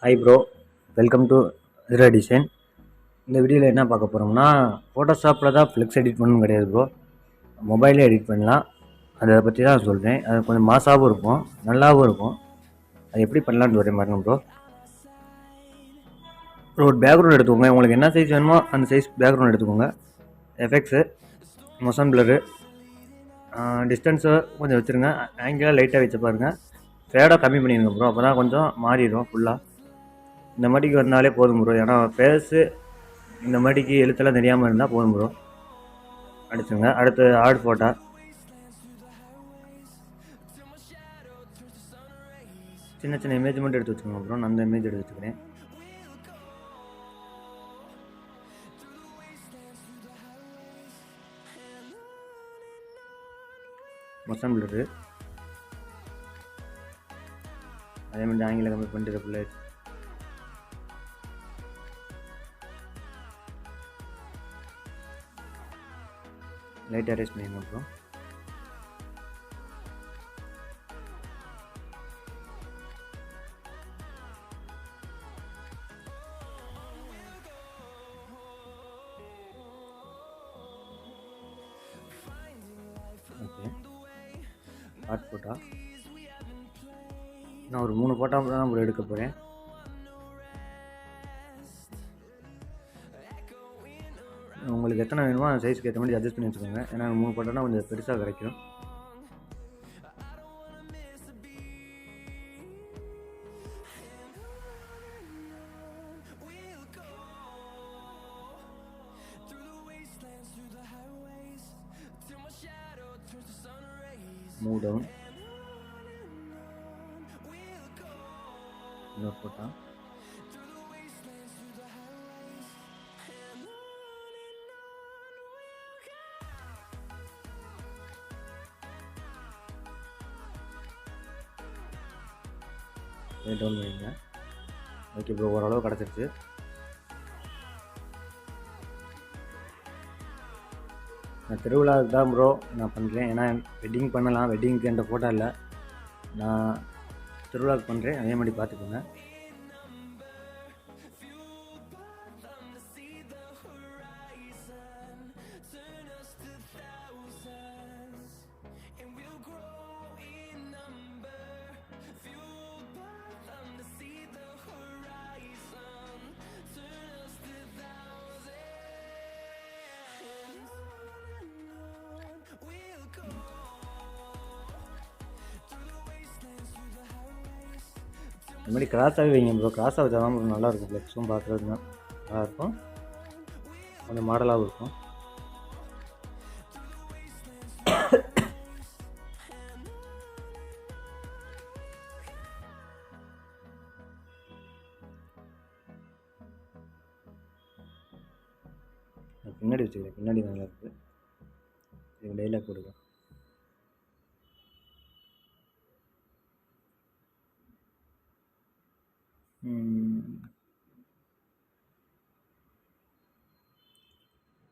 Hi bro, welcome to Zero Design. இந்த வீடியோவில் என்ன பார்க்க போகிறோம்னா ஃபோட்டோஷாப்பில் தான் ஃப்ளெக்ஸ் எடிட் பண்ணணும் கிடையாது ப்ரோ, மொபைலே எடிட் பண்ணலாம். அதை பற்றி தான் சொல்கிறேன். அது கொஞ்சம் மாசாகவும் இருக்கும், நல்லாவும் இருக்கும். அது எப்படி பண்ணலான்னு சொல்கிறேன் பாருங்க ப்ரோ. ஒரு பேக்ரவுண்ட் எடுத்துக்கோங்க, உங்களுக்கு என்ன சைஸ் வேணுமோ அந்த சைஸ் பேக்ரவுண்ட் எடுத்துக்கோங்க. எஃபெக்ட்ஸு, மொஷன் பிளரு, டிஸ்டன்ஸை கொஞ்சம் வச்சுருங்க. ஆங்கிளாக லைட்டாக வச்சு பாருங்கள். ஃபேடாக கம்மி பண்ணிடுங்க ப்ரோ, அப்போ தான் கொஞ்சம் மாறிடும் ஃபுல்லாக. இந்த மாதிரிக்கு வந்தாலே போதும் ப்ரோ, ஏன்னா ஃபேஸு இந்த மாதிரிக்கு எழுத்தெல்லாம் தெரியாமல் இருந்தால் போதும் ப்ரோ. அடிச்சுங்க. அடுத்து ஆட் ஃபோட்டோ, சின்ன சின்ன இமேஜ் மட்டும் எடுத்து வச்சுக்கோங்க ப்ரோ. நான் அந்த இமேஜ் எடுத்து வச்சுக்கிறேன். மொஷன் பிளரு அதே மாதிரி ஆங்கில கம்மி பண்ணிட்டு ஃபுல்லாக லைட்டாக அரேஞ்ச் பண்ணிடுங்க ப்ரோ. ஓகே, ஆட் ஃபோட்டோ நான் ஒரு 3 ஃபோட்டோ தான் ப்ரோ எடுக்க போகிறேன். உங்களுக்கு எத்தனை வேணுமோ அந்த சைஸ்க்கு ஏற்ற மாதிரி அட்ஜஸ்ட் பண்ணி வச்சுக்கோங்க. ஏன்னா 3 ஃபோட்டோனா கொஞ்சம் பெருசாக கிடைக்கும். மூவ் டவுன், இன்னொரு ஃபோட்டோ, டவுன் பண்ணிங்க. ஓகே ப்ரோ, ஓரளவு கிடச்சிருச்சு. நான் திருவிழாவுக்கு தான் ப்ரோ நான் பண்ணுறேன். ஏன்னா வெட்டிங் பண்ணலாம், வெட்டிங்க்கு எந்த ஃபோட்டோ இல்லை, நான் திருவிழாவுக்கு பண்ணுறேன். அதே மாதிரி பார்த்துக்கோங்க. இந்த மாதிரி கிராஸாகவே வைங்க ப்ரோ. கிராஸாக வச்சா தான் நல்லாயிருக்கும். ஃப்ளெக்ஸும் பார்க்குறதுக்கு நல்லாயிருக்கும், கொஞ்சம் மாடலாகவும் இருக்கும். பின்னாடி வச்சுக்கிறேன், பின்னாடி நல்லா இருக்குது. இது டைலாக் கொடுங்க.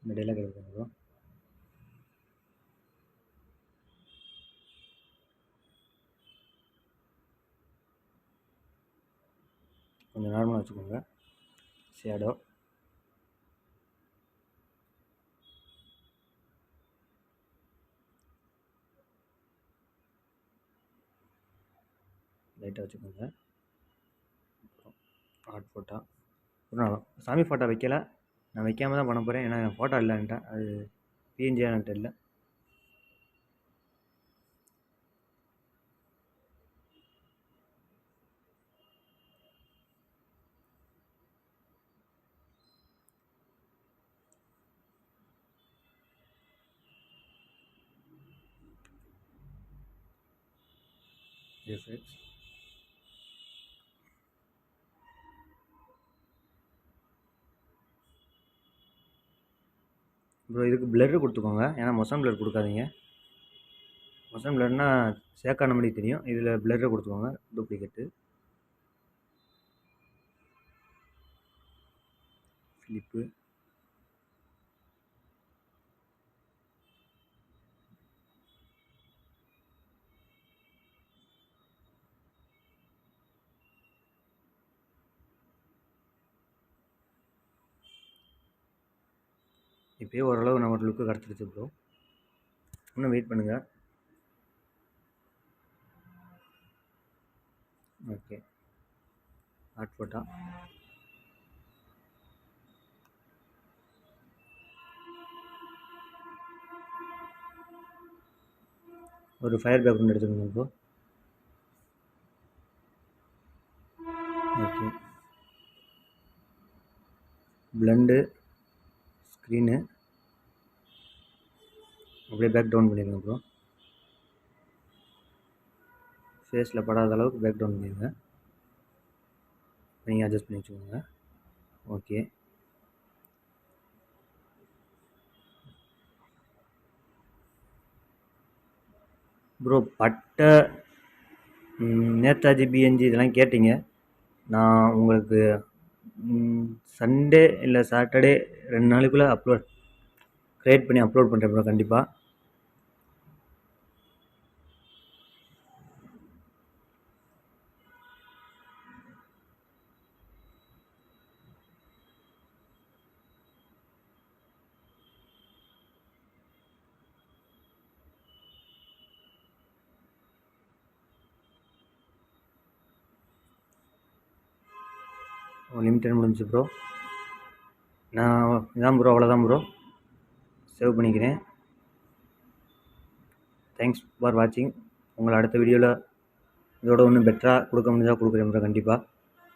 இந்த டைலாக் எடுத்துங்க ப்ரோ. கொஞ்சம் நார்மலாக வச்சுக்கோங்க. ஷேடோ, லைட்டாக வச்சுக்கோங்க. ஆட் ஃபோட்டோ, நான் சாமி ஃபோட்டோ வைக்கலை, நான் வைக்காமல் தான் பண்ண போகிறேன். ஏன்னா என் ஃபோட்டோ இல்லைன்ட்டேன், அது பிஎன்ஜியாக எனக்கு தெரியல. எஃபெக்ட்ஸ், ப்ரோ இதுக்கு பிளரு கொடுத்துக்கோங்க. ஏன்னா மொஷன் பிளர் கொடுக்காதீங்க. மொஷன் பிளர்னால் சேக்கான மாதிரி தெரியும். இதில் பிளரை கொடுத்துக்கோங்க. டூப்ளிகேட்டு, ஃபிலிப்பு, இப்போயே ஓரளவு நம்ம லுக்கு கிடச்சிருச்சு ப்ரோ. இன்னும் வெயிட் பண்ணுங்கள். Okay, hot photo. ஒரு ஃபயர் பேக்ரவுண்ட் எடுத்துக்கணும் ப்ரோ. ஓகே, பிளண்டு, ஸ்க்ரீனு அப்படியே பேக் டவுன் பண்ணிடுங்க ப்ரோ. ஃபேஸில் படாத அளவுக்கு பேக் டவுன் பண்ணிடுங்க. நீங்கள் அட்ஜஸ்ட் பண்ணி வச்சுக்கோங்க. ஓகே, ப்ரோ பட்டை, நேதாஜி பிஎன்ஜி இதெல்லாம் கேட்டிங்க. நான் உங்களுக்கு சண்டே இல்லை சாட்டர்டே 2 நாளைக்குள்ளே க்ரியேட் பண்ணி அப்லோட் பண்ணுறேன் ப்ரோ. கண்டிப்பாக லிமிட்டட் முடிஞ்சு ப்ரோ. நான் இதான் ப்ரோ, அவ்வளோதான் ப்ரோ. சேவ் பண்ணிக்கிறேன். தேங்க்ஸ் ஃபார் வாட்சிங். உங்களை அடுத்த வீடியோவில் இதோட இன்னும் பெட்டராக கொடுக்க முடிஞ்சால் கொடுக்குறேன் ப்ரோ கண்டிப்பாக.